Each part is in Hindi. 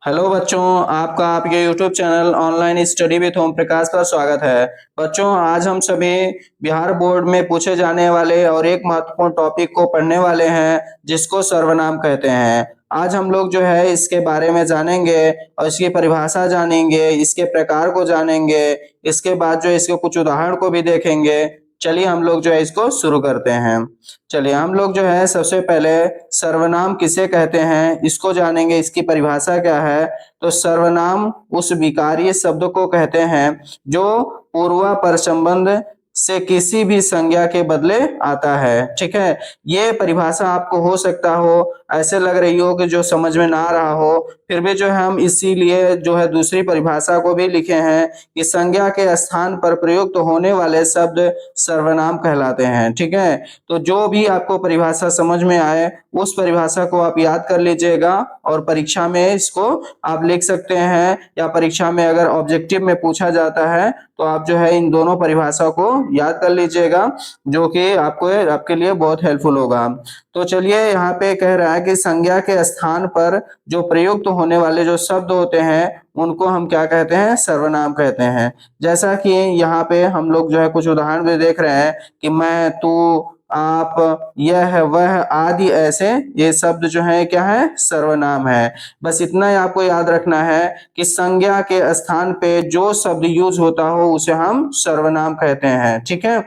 हेलो बच्चों, आपका आपके YouTube channel online study with Om Prakash पर स्वागत है। बच्चों, आज हम सभी बिहार बोर्ड में पूछे जाने वाले और एक महत्वपूर्ण टॉपिक को पढ़ने वाले हैं, जिसको सर्वनाम कहते हैं। आज हम लोग जो है इसके बारे में जानेंगे और इसकी परिभाषा जानेंगे, इसके प्रकार को जानेंगे। इसके बाद जो इसके कुछ उदाहरण को भी देखेंगे। चलिए हम लोग जो है इसको शुरू करते हैं। चलिए हम लोग जो है सबसे पहले सर्वनाम किसे कहते हैं इसको जानेंगे, इसकी परिभाषा क्या है। तो सर्वनाम उस विकार्य शब्द को कहते हैं जो पूर्वापर संबंध से किसी भी संज्ञा के बदले आता है। ठीक है, ये परिभाषा आपको हो सकता हो ऐसे लग रही हो कि जो समझ में ना आ रहा हो, फिर भी जो है हम इसीलिए जो है दूसरी परिभाषा को भी लिखे हैं कि संज्ञा के स्थान पर प्रयुक्त होने वाले शब्द सर्वनाम कहलाते हैं। ठीक है, तो जो भी आपको परिभाषा समझ में आए उस परिभाषा को आप याद कर लीजिएगा और परीक्षा में इसको आप लिख सकते हैं, या परीक्षा में अगर ऑब्जेक्टिव में पूछा जाता है तो आप जो है इन दोनों परिभाषा को याद कर लीजिएगा, जो कि आपको आपके लिए बहुत हेल्पफुल होगा। तो चलिए यहाँ पे कह रहा है कि संज्ञा के स्थान पर जो प्रयुक्त होने वाले जो शब्द होते हैं उनको हम क्या कहते हैं, सर्वनाम कहते हैं। जैसा कि यहाँ पे हम लोग जो है कुछ उदाहरण भी देख रहे हैं कि मैं, तू, आप, यह, वह आदि, ऐसे ये शब्द जो है क्या है, सर्वनाम है। बस इतना ही आपको याद रखना है कि संज्ञा के स्थान पे जो शब्द यूज होता हो उसे हम सर्वनाम कहते हैं। ठीक है,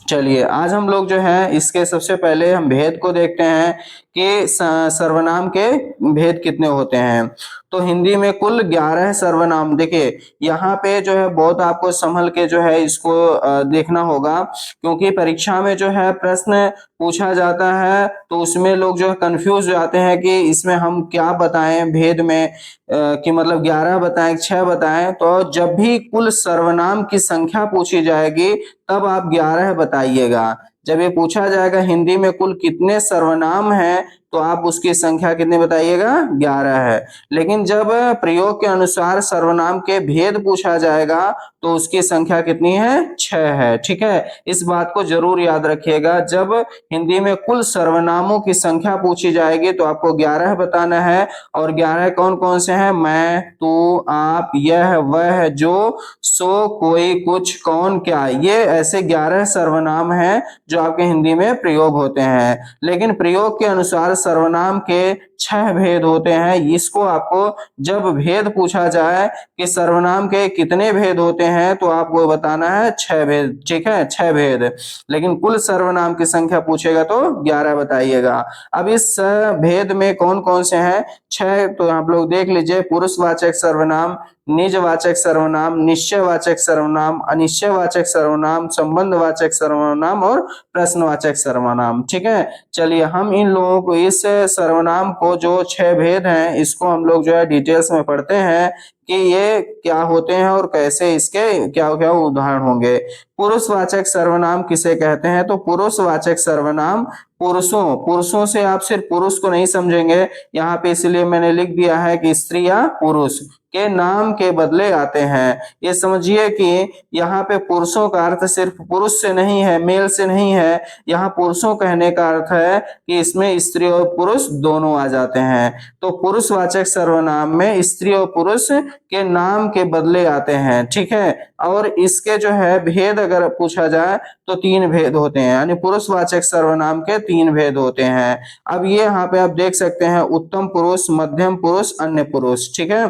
चलिए आज हम लोग जो है इसके सबसे पहले हम भेद को देखते हैं कि सर्वनाम के भेद कितने होते हैं। तो हिंदी में कुल 11 सर्वनाम। देखिए यहाँ पे जो है बहुत आपको संभल के जो है इसको देखना होगा, क्योंकि परीक्षा में जो है प्रश्न पूछा जाता है तो उसमें लोग जो है कंफ्यूज हो जाते हैं कि इसमें हम क्या बताएं भेद में, कि मतलब 11 बताएं 6 बताएं। तो जब भी कुल सर्वनाम की संख्या पूछी जाएगी तब आप 11 बताइएगा। जब ये पूछा जाएगा हिंदी में कुल कितने सर्वनाम हैं तो आप उसकी संख्या कितनी बताइएगा, 11 है। लेकिन जब प्रयोग के अनुसार सर्वनाम के भेद पूछा जाएगा तो उसकी संख्या कितनी है, 6 है। ठीक है, इस बात को जरूर याद रखिएगा। जब हिंदी में कुल सर्वनामों की संख्या पूछी जाएगी तो आपको 11 बताना है। और 11 कौन कौन से हैं, मैं, तू, आप, यह, वह, जो, सो, कोई, कुछ, कौन, क्या, ये ऐसे 11 सर्वनाम हैं जो आपके हिंदी में प्रयोग होते हैं। लेकिन प्रयोग के अनुसार सर्वनाम के 6 भेद होते हैं। इसको आपको जब भेद पूछा जाए कि सर्वनाम के कितने भेद होते हैं तो आपको बताना है 6 भेद। ठीक है, 6 भेद। लेकिन कुल सर्वनाम की संख्या पूछेगा तो 11 बताइएगा। अब इस भेद में कौन कौन से हैं 6, तो आप लोग देख लीजिए। पुरुषवाचक सर्वनाम, निजवाचक सर्वनाम, निश्चयवाचक सर्वनाम, अनिश्चयवाचक सर्वनाम, संबंधवाचक सर्वनाम और प्रश्नवाचक सर्वनाम। ठीक है, चलिए हम इन लोगों को, इस सर्वनाम को जो 6 भेद हैं इसको हम लोग जो है डिटेल्स में पढ़ते हैं कि ये क्या होते हैं और कैसे इसके क्या क्या उदाहरण होंगे। पुरुषवाचक सर्वनाम किसे कहते हैं, तो पुरुषवाचक सर्वनाम पुरुषों, पुरुषों से आप सिर्फ पुरुष को नहीं समझेंगे यहाँ पे, इसलिए मैंने लिख दिया है कि स्त्री या पुरुष के नाम के बदले आते हैं। ये समझिए कि यहाँ पे पुरुषों का अर्थ सिर्फ पुरुष से नहीं है, मेल से नहीं है। यहाँ पुरुषों कहने का अर्थ है कि इसमें स्त्री और पुरुष दोनों आ जाते हैं। तो पुरुषवाचक सर्वनाम में स्त्री और पुरुष के नाम के बदले आते हैं। ठीक है, और इसके जो है भेद अगर पूछा जाए तो 3 भेद होते हैं, यानी पुरुषवाचक सर्वनाम के 3 भेद होते हैं। अब ये यहाँ पे आप देख सकते हैं, उत्तम पुरुष, मध्यम पुरुष, अन्य पुरुष। ठीक है,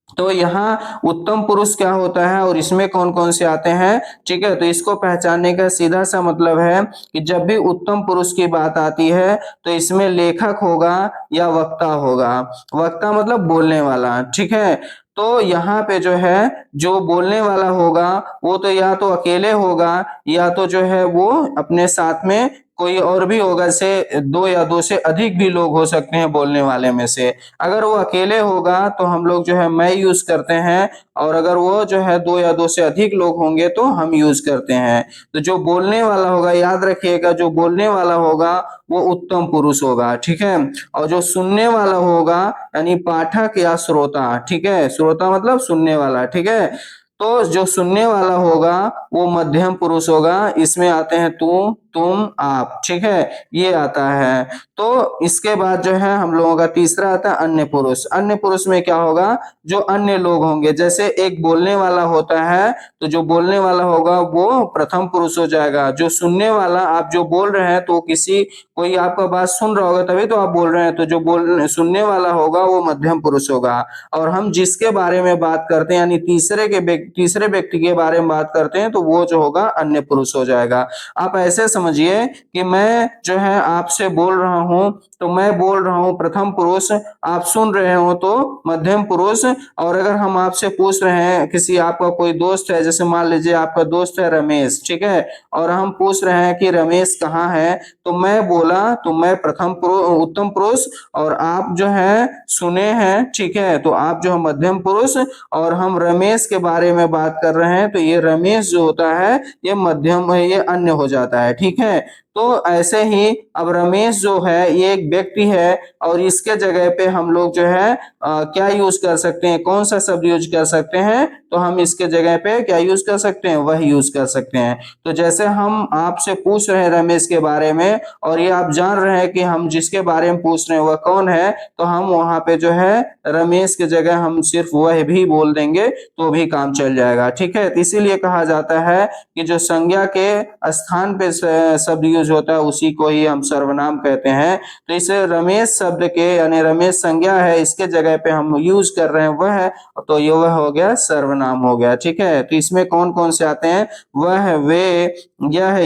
तो यहाँ उत्तम पुरुष क्या होता है और इसमें कौन कौन से आते हैं। ठीक है, तो इसको पहचानने का सीधा सा मतलब है कि जब भी उत्तम पुरुष की बात आती है तो इसमें लेखक होगा या वक्ता होगा। वक्ता मतलब बोलने वाला। ठीक है, तो यहाँ पे जो है जो बोलने वाला होगा वो तो या तो अकेले होगा या तो जो है वो अपने साथ में कोई और भी होगा, जैसे 2 या 2 से अधिक भी लोग हो सकते हैं बोलने वाले में से। अगर वो अकेले होगा तो हम लोग जो है मैं यूज करते हैं, और अगर वो जो है 2 या 2 से अधिक लोग होंगे तो हम यूज करते हैं। तो जो बोलने वाला होगा, याद रखिएगा, जो बोलने वाला होगा वो उत्तम पुरुष होगा। ठीक है, और जो सुनने वाला होगा यानी पाठक या श्रोता। ठीक है, श्रोता मतलब सुनने वाला। ठीक है, तो जो सुनने वाला होगा वो मध्यम पुरुष होगा। इसमें आते हैं तू, तुम, आप, ठीक है, ये आता है। तो इसके बाद जो है हम लोगों का तीसरा आता है अन्य पुरुष। अन्य पुरुष में क्या होगा, जो अन्य लोग होंगे, जैसे एक बोलने वाला होता है तो जो बोलने वाला होगा वो प्रथम पुरुष हो जाएगा। जो सुनने वाला, आप जो बोल रहे हैं तो किसी कोई आपका बात सुन रहा होगा तभी तो आप बोल रहे हैं, तो जो बोल सुनने वाला होगा वो मध्यम पुरुष होगा। और हम जिसके बारे में बात करते हैं यानी तीसरे व्यक्ति के बारे में बात करते हैं तो वो जो होगा अन्य पुरुष हो जाएगा। आप ऐसे समझिए कि मैं जो है आपसे बोल रहा हूं तो मैं बोल रहा हूं प्रथम पुरुष, आप सुन रहे हो तो मध्यम पुरुष। और अगर हम आपसे पूछ रहे हैं, किसी आपका कोई दोस्त है, जैसे मान लीजिए आपका दोस्त है रमेश, ठीक है, और हम पूछ रहे हैं कि रमेश कहाँ है, तो मैं बोला तो मैं प्रथम पुरुष, उत्तम पुरुष, और आप जो है सुने हैं, ठीक है, तो आप जो है मध्यम पुरुष, और हम रमेश के बारे में बात कर रहे हैं तो ये रमेश जो होता है ये मध्यम, ये अन्य हो जाता है, ठीक है। तो ऐसे ही अब रमेश जो है ये एक व्यक्ति है और इसके जगह पे हम लोग जो है क्या यूज कर सकते हैं, कौन सा शब्द यूज कर सकते हैं, तो हम इसके जगह पे क्या यूज कर सकते हैं, वह यूज कर सकते हैं। तो जैसे हम आपसे पूछ रहे हैं रमेश के बारे में और ये आप जान रहे हैं कि हम जिसके बारे में पूछ रहे हैं वह कौन है, तो हम वहां पे जो है रमेश की जगह हम सिर्फ वह भी बोल देंगे तो भी काम चल जाएगा, ठीक है। तो इसीलिए कहा जाता है कि जो संज्ञा के स्थान पे शब्द यूज होता है उसी को ही हम सर्वनाम कहते हैं। तो इसे रमेश शब्द के यानी रमेश संज्ञा है, इसके जगह पे हम यूज कर रहे हैं वह, तो ये वह हो गया सर्वनाम हो गया, ठीक है। तो इसमें कौन कौन से आते हैं, वह, वे, यह,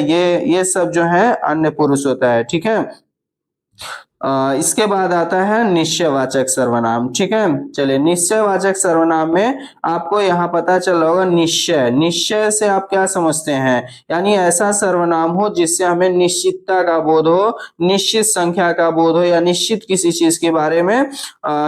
ये सब जो है अन्य पुरुष होता है, ठीक है। इसके बाद आता है निश्चयवाचक सर्वनाम, ठीक है। चलिए निश्चयवाचक सर्वनाम में आपको यहाँ पता चल रहा होगा निश्चय। निश्चय से आप क्या समझते हैं, यानी ऐसा सर्वनाम हो जिससे हमें निश्चितता का बोध हो, निश्चित संख्या का बोध हो, या निश्चित किसी चीज के बारे में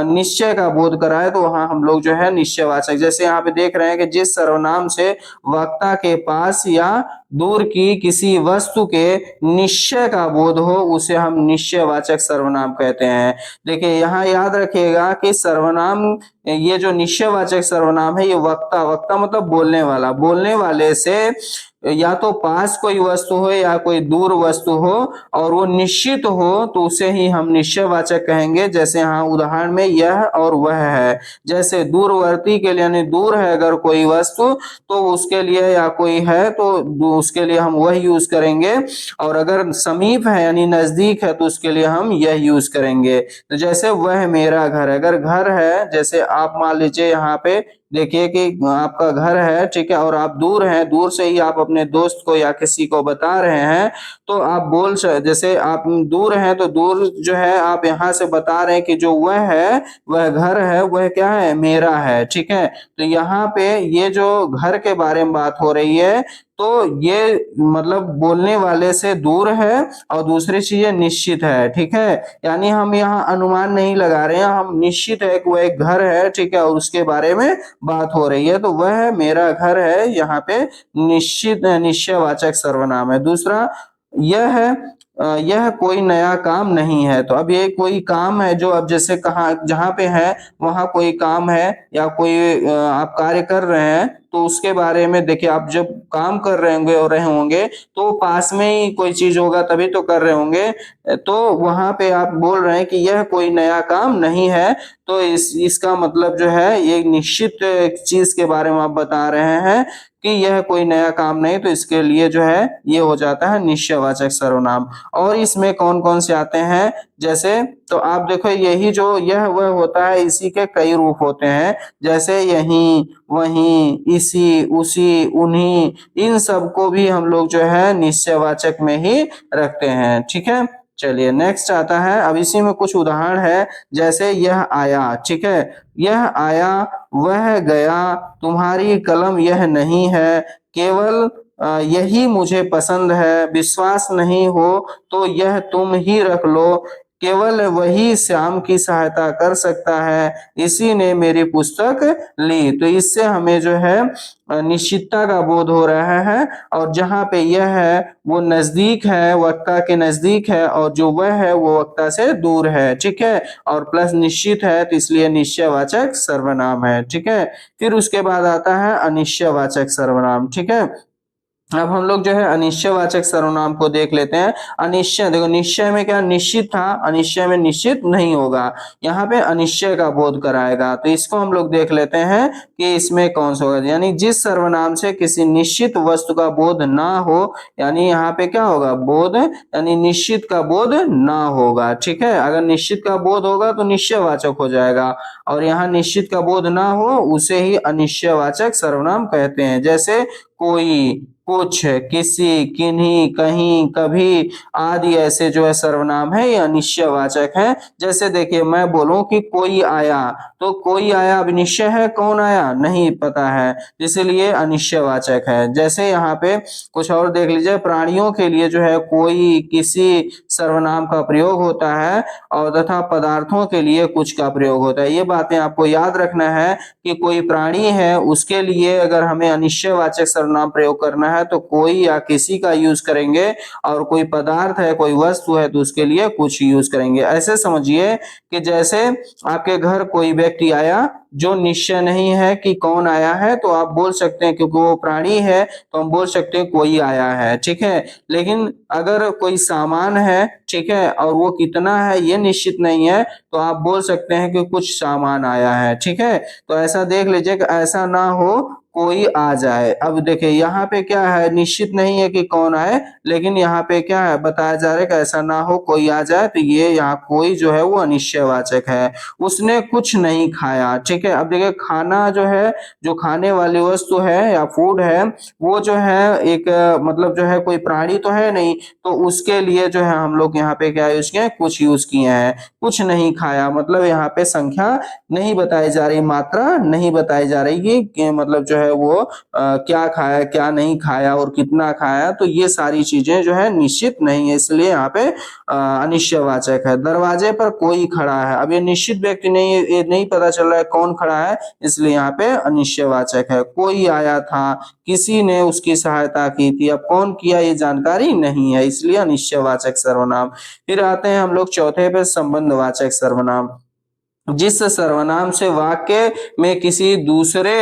निश्चय का बोध कराए, तो वहां हम लोग जो है निश्चयवाचक, जैसे यहाँ पे देख रहे हैं कि जिस सर्वनाम से वक्ता के पास या दूर की किसी वस्तु के निश्चय का बोध हो उसे हम निश्चयवाचक सर्वनाम कहते हैं। देखिए यहाँ याद रखिएगा कि सर्वनाम, ये जो निश्चयवाचक सर्वनाम है ये वक्ता, वक्ता मतलब बोलने वाला, बोलने वाले से या तो पास कोई वस्तु हो या कोई दूर वस्तु हो और वो निश्चित हो तो उसे ही हम निश्चयवाचक कहेंगे। जैसे यहाँ उदाहरण में यह और वह है, जैसे दूरवर्ती के लिए यानी दूर है अगर कोई वस्तु तो उसके लिए, या कोई है तो उसके लिए हम वह यूज करेंगे, और अगर समीप है यानी नजदीक है तो उसके लिए हम यह यूज करेंगे। तो जैसे वह मेरा घर है, अगर घर है, जैसे आप मान लीजिए यहाँ पे देखिए कि आपका घर है, ठीक है, और आप दूर हैं, दूर से ही आप अपने दोस्त को या किसी को बता रहे हैं, तो आप जैसे आप दूर हैं तो दूर जो है आप यहाँ से बता रहे हैं कि जो वह है, वह घर है, वह क्या है, मेरा है, ठीक है। तो यहाँ पे ये जो घर के बारे में बात हो रही है तो ये मतलब बोलने वाले से दूर है और दूसरी चीज निश्चित है, ठीक है। यानी हम यहाँ अनुमान नहीं लगा रहे हैं, हम निश्चित है कि वह एक घर है, ठीक है, और उसके बारे में बात हो रही है, तो वह मेरा घर है, यहाँ पे निश्चित निश्चयवाचक सर्वनाम है। दूसरा यह है, यह कोई नया काम नहीं है, तो अब ये कोई काम है जो अब जैसे कहाँ जहाँ पे है वहां कोई काम है या कोई आप कार्य कर रहे हैं तो उसके बारे में देखिए, आप जब काम कर रहे होंगे तो पास में ही कोई चीज होगा तभी तो कर रहे होंगे, तो वहां पे आप बोल रहे हैं कि यह कोई नया काम नहीं है, तो इसका मतलब जो है ये निश्चित चीज के बारे में आप बता रहे हैं कि यह कोई नया काम नहीं, तो इसके लिए जो है ये हो जाता है निश्चयवाचक सर्वनाम। और इसमें कौन कौन से आते हैं, जैसे तो आप देखो यही जो यह वह होता है इसी के कई रूप होते हैं, जैसे यहीं, वहीं, इसी, उसी, उन्हीं, इन सब को भी हम लोग जो है निश्चयवाचक में ही रखते हैं, ठीक है। चलिए नेक्स्ट आता है, अब इसी में कुछ उदाहरण है, जैसे यह आया, ठीक है, यह आया, वह गया, तुम्हारी कलम यह नहीं है, केवल यही मुझे पसंद है, विश्वास नहीं हो तो यह तुम ही रख लो, केवल वही श्याम की सहायता कर सकता है, इसी ने मेरी पुस्तक ली। तो इससे हमें जो है निश्चितता का बोध हो रहा है, और जहाँ पे यह है वो नजदीक है, वक्ता के नजदीक है, और जो वह है वो वक्ता से दूर है, ठीक है, और प्लस निश्चित है तो इसलिए निश्चयवाचक सर्वनाम है, ठीक है। फिर उसके बाद आता है अनिश्चयवाचक सर्वनाम, ठीक है। अब हम लोग जो है अनिश्चयवाचक सर्वनाम को देख लेते हैं। अनिश्चय, देखो निश्चय में क्या निश्चित था, अनिश्चय में निश्चित नहीं होगा, यहाँ पे अनिश्चय का बोध कराएगा। तो इसको हम लोग देख लेते हैं कि इसमें कौन सा होगा, यानी जिस सर्वनाम से किसी निश्चित वस्तु का बोध ना हो, यानी यहाँ पे क्या होगा, बोध, यानी निश्चित का बोध ना होगा। ठीक है, अगर निश्चित का बोध होगा तो निश्चयवाचक हो जाएगा, और यहाँ निश्चित का बोध ना हो उसे ही अनिश्चयवाचक सर्वनाम कहते हैं। जैसे कोई, कुछ, किसी, किन्हीं, कहीं, कभी आदि ऐसे जो है सर्वनाम है ये अनिश्चयवाचक है। जैसे देखिए मैं बोलूं कि कोई आया, तो कोई आया अब निश्चय है, कौन आया नहीं पता है, इसीलिए अनिश्चयवाचक है। जैसे यहाँ पे कुछ और देख लीजिए, प्राणियों के लिए जो है कोई, किसी सर्वनाम का प्रयोग होता है, और तथा पदार्थों के लिए कुछ का प्रयोग होता है। ये बातें आपको याद रखना है कि कोई प्राणी है उसके लिए अगर हमें अनिश्चयवाचक सर्वनाम प्रयोग करना है तो कोई या किसी का यूज करेंगे, और कोई पदार्थ है, कोई वस्तु है तो उसके लिए कुछ यूज करेंगे। ऐसे समझिए कि जैसे आपके घर कोई व्यक्ति आया जो निश्चय नहीं है कि कौन आया है, तो आप बोल सकते हैं क्योंकि वो प्राणी है तो हम बोल सकते हैं कोई आया है। ठीक है, लेकिन अगर कोई सामान है, ठीक है, और वो कितना है ये निश्चित नहीं है, तो आप बोल सकते हैं कि कुछ सामान आया है। ठीक है, तो ऐसा देख लीजिए कि ऐसा ना हो कोई आ जाए। अब देखिए यहाँ पे क्या है, निश्चित नहीं है कि कौन आए, लेकिन यहाँ पे क्या है बताया जा रहा है कि ऐसा ना हो कोई आ जाए, तो ये यहाँ कोई जो है वो अनिश्चयवाचक है। उसने कुछ नहीं खाया। ठीक है, अब देखिए खाना जो है, जो खाने वाली वस्तु है या फूड है, वो जो है एक मतलब जो है कोई प्राणी तो है नहीं, तो उसके लिए जो है हम लोग यहाँ पे क्या यूज किए, कुछ यूज किए हैं। कुछ नहीं खाया मतलब यहाँ पे संख्या नहीं बताई जा रही, मात्रा नहीं बताई जा रही कि मतलब जो है वो क्या खाया, क्या नहीं खाया और कितना खाया, तो ये सारी चीजें जो है निश्चित नहीं है, इसलिए यहाँ पे अनिश्चयवाचक है। दरवाजे पर कोई खड़ा है, अब ये निश्चित व्यक्ति नहीं, ये नहीं पता चल रहा है कौन खड़ा है, इसलिए यहाँ पे अनिश्चयवाचक है। कोई आया था, किसी ने उसकी सहायता की थी, अब कौन किया ये जानकारी नहीं है, इसलिए अनिश्चयवाचक सर्वनाम। फिर आते हैं हम लोग चौथे पे, संबंधवाचक सर्वनाम। जिस सर्वनाम से वाक्य में किसी दूसरे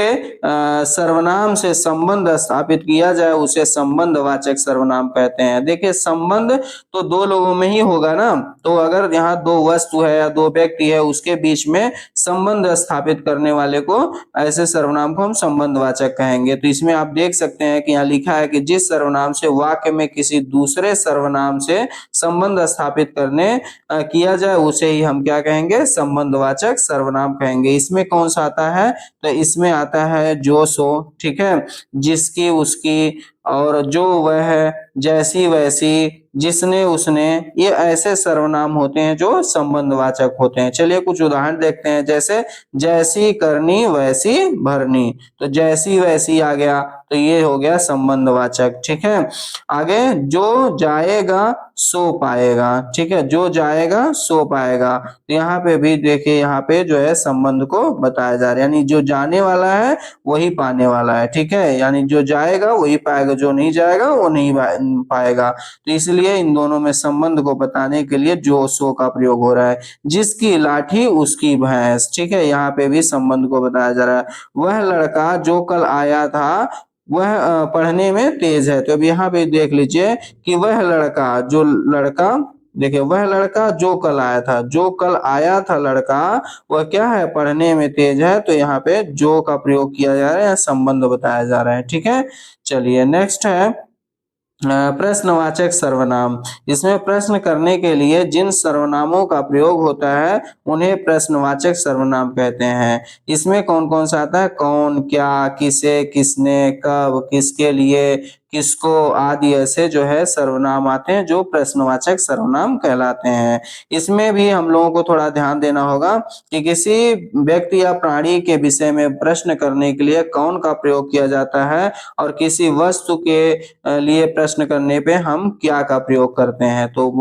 सर्वनाम से संबंध स्थापित किया जाए उसे संबंधवाचक सर्वनाम कहते हैं। देखिए संबंध तो दो लोगों में ही होगा ना, तो अगर यहाँ दो वस्तु है या दो व्यक्ति है उसके बीच में संबंध स्थापित करने वाले को, ऐसे सर्वनाम को हम संबंधवाचक कहेंगे। तो इसमें आप देख सकते हैं कि यहाँ लिखा है कि जिस सर्वनाम से वाक्य में किसी दूसरे सर्वनाम से संबंध स्थापित करने किया जाए उसे ही हम क्या कहेंगे, संबंधवाचक सर्वनाम कहेंगे। इसमें कौन सा आता है, तो इसमें आता है जो सो, ठीक है, जिसकी, उसकी, और जो वह, जैसी वैसी, जिसने उसने, ये ऐसे सर्वनाम होते हैं जो संबंधवाचक होते हैं। चलिए कुछ उदाहरण देखते हैं। जैसे जैसी करनी वैसी भरनी, तो जैसी वैसी आ गया तो ये हो गया संबंधवाचक। ठीक है, आगे जो जाएगा सो पाएगा, ठीक है, जो जाएगा सो पाएगा, तो यहाँ पे भी देखिए यहाँ पे जो है संबंध को बताया जा रहा है, यानी जो जाने वाला है वही पाने वाला है। ठीक है, यानी जो जाएगा वही पाएगा, जो नहीं जाएगा वो नहीं पाएगा, तो इसलिए इन दोनों में संबंध को बताने के लिए जो सो का प्रयोग हो रहा है। जिसकी लाठी उसकी भैंस, ठीक है, यहाँ पे भी संबंध को बताया जा रहा है। वह लड़का जो कल आया था वह पढ़ने में तेज है, तो अब यहाँ पे देख लीजिए कि वह लड़का, जो लड़का, देखिए वह लड़का जो कल आया था, जो कल आया था लड़का, वह क्या है, पढ़ने में तेज है, तो यहाँ पे जो का प्रयोग किया जा रहा है, संबंध बताया जा रहा है। ठीक है, चलिए नेक्स्ट है प्रश्नवाचक सर्वनाम। इसमें प्रश्न करने के लिए जिन सर्वनामों का प्रयोग होता है उन्हें प्रश्नवाचक सर्वनाम कहते हैं। इसमें कौन कौन सा आता है, कौन, क्या, किसे, किसने, कब, किसके लिए, किसको आदि ऐसे जो है सर्वनाम आते हैं जो प्रश्नवाचक सर्वनाम कहलाते हैं। इसमें भी हम लोगों को थोड़ा ध्यान देना होगा कि किसी व्यक्ति या प्राणी के विषय में प्रश्न करने के लिए कौन का प्रयोग किया जाता है, और किसी वस्तु के लिए प्रश्न करने पे हम क्या का प्रयोग करते हैं। तो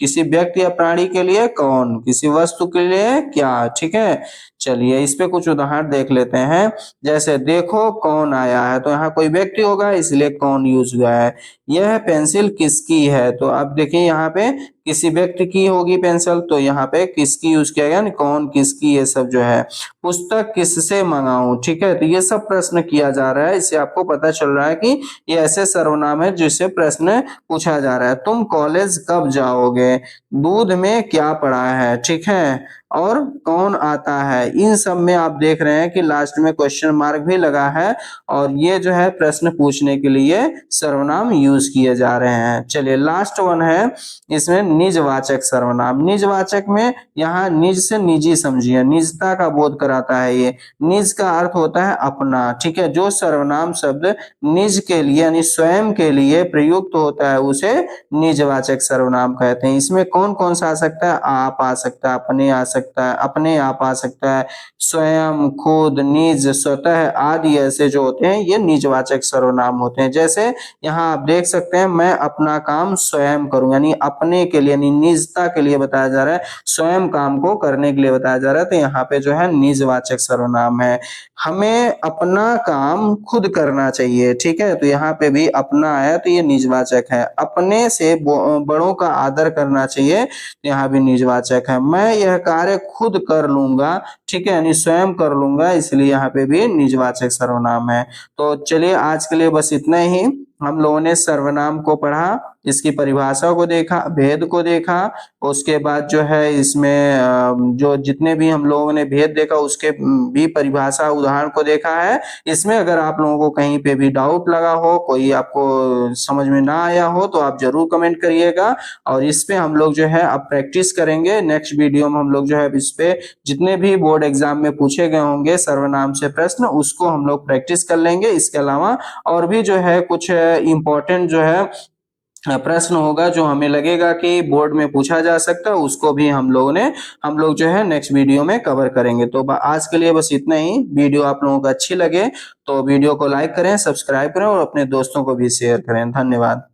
किसी व्यक्ति या प्राणी के लिए कौन, किसी वस्तु के लिए क्या। ठीक है, चलिए इस पे कुछ उदाहरण देख लेते हैं। जैसे देखो कौन आया है, तो यहाँ कोई व्यक्ति होगा इसलिए कौन यूज हुआ है। यह पेंसिल किसकी है, तो अब देखिए यहाँ पे किसी व्यक्ति की होगी पेंसिल, तो यहाँ पे किसकी यूज किया गया, कौन किसकी, ये सब जो है। पुस्तक किससे मंगाऊं, ठीक है, तो ये सब प्रश्न किया जा रहा है। इससे आपको पता चल रहा है कि ये ऐसे सर्वनाम है जिससे प्रश्न पूछा जा रहा है। तुम कॉलेज कब जाओगे, दूध में क्या पड़ा है, ठीक है, और कौन आता है, इन सब में आप देख रहे हैं कि लास्ट में क्वेश्चन मार्क भी लगा है, और ये जो है प्रश्न पूछने के लिए सर्वनाम यूज किए जा रहे हैं। चलिए लास्ट वन है, इसमें निजवाचक सर्वनाम। निजवाचक में यहाँ निज से निजी समझिए, निजता का बोध कराता है ये। निज का अर्थ होता है अपना, ठीक है, जो सर्वनाम शब्द निज के लिए यानी स्वयं के लिए प्रयुक्त होता है उसे निजवाचक सर्वनाम कहते हैं। इसमें कौन कौन सा आ सकता है, आप आ सकता है, अपने आ सकता है, अपने आप आ सकता है, स्वयं, खुद, निज, स्वतः आदि ऐसे जो होते हैं ये निजवाचक सर्वनाम होते हैं। जैसे यहाँ आप देख सकते हैं, मैं अपना काम स्वयं करूं, यानी अपने के लिए यानी निजता के लिए बताया जा रहा है, स्वयं काम को करने के लिए बताया जा रहा है, तो यहाँ पे जो है निजवाचक सर्वनाम है। हमें अपना काम खुद करना चाहिए, ठीक है, तो यहाँ पे भी अपना है तो ये निजवाचक है। अपने से बड़ों का आदर करना चाहिए, तो यहाँ भी निजवाचक है। मैं यह कार्य खुद कर लूंगा, ठीक है, यानी स्वयं कर लूंगा, इसलिए यहाँ पे भी निजवाचक सर्वनाम है। तो चलिए आज के लिए बस इतना ही। हम लोगों ने सर्वनाम को पढ़ा, इसकी परिभाषा को देखा, भेद को देखा, उसके बाद जो है इसमें जो जितने भी हम लोगों ने भेद देखा उसके भी परिभाषा उदाहरण को देखा है। इसमें अगर आप लोगों को कहीं पे भी डाउट लगा हो, कोई आपको समझ में ना आया हो, तो आप जरूर कमेंट करिएगा, और इस पे हम लोग जो है अब प्रैक्टिस करेंगे। नेक्स्ट वीडियो में हम लोग जो है इस पे जितने भी बोर्ड एग्जाम में पूछे गए होंगे सर्वनाम से प्रश्न, उसको हम लोग प्रैक्टिस कर लेंगे। इसके अलावा और भी जो है कुछ इम्पोर्टेंट जो है प्रश्न होगा जो हमें लगेगा कि बोर्ड में पूछा जा सकता है, उसको भी हम लोग जो है नेक्स्ट वीडियो में कवर करेंगे। तो आज के लिए बस इतना ही। वीडियो आप लोगों को अच्छी लगे तो वीडियो को लाइक करें, सब्सक्राइब करें और अपने दोस्तों को भी शेयर करें। धन्यवाद।